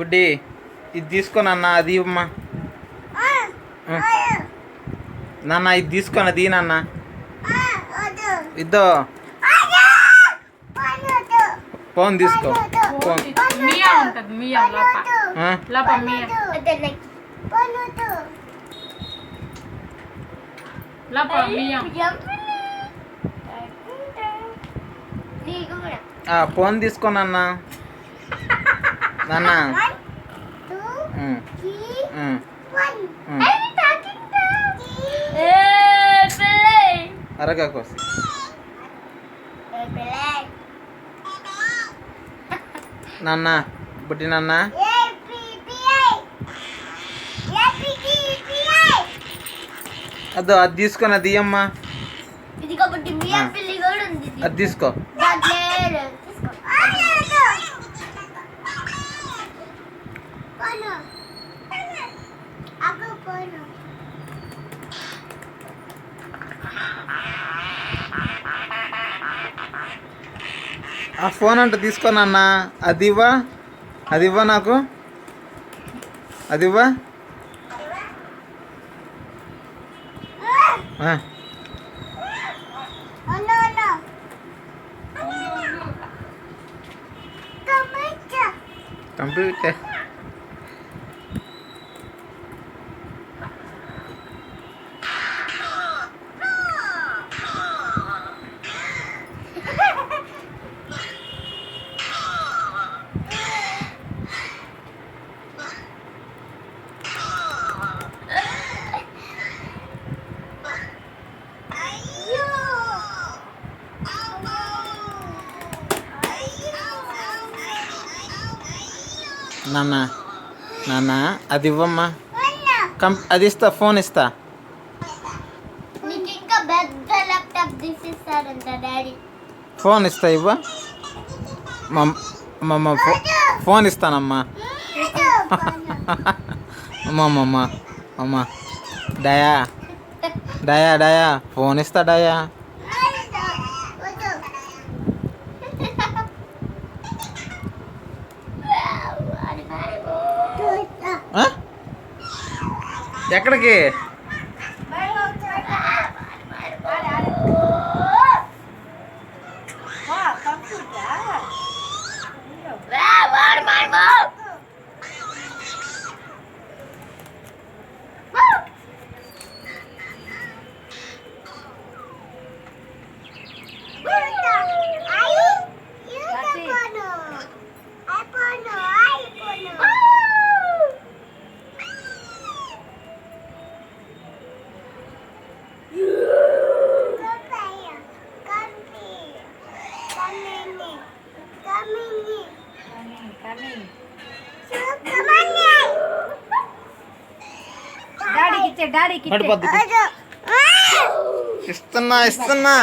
బుడ్డి ఇది తీసుకో నాన్న, అది ఇవ్వమ్మా. నాన్న ఇది తీసుకొని అది నాన్న, ఇద్దో ఫోన్ తీసుకో. ఫోన్ ఫోన్ తీసుకో నాన్న. నాన్న అరగా కోసం నాన్న, బుడ్డి నాన్న. అదో అది తీసుకొని అది ఇయ్యమ్మా. అది తీసుకో. ఆ ఫోన్ అంటే తీసుకోనన్నా. అది ఇవ్వా, అది ఇవ్వా నాకు, అది ఇవ్వా. కంప్యూటర్ నాన్న. నాన్న అది ఇవ్వమ్మా. అది ఇస్తా, ఫోన్ ఇస్తా. ఫోన్ ఇస్తా, ఇవ్వ. ఫోన్ ఇస్తానమ్మా. అమ్మమ్మమ్మ అమ్మ డయా డయా డయా ఫోన్ ఇస్తా డయా. ఎక్కడికి? ఇస్తున్నా.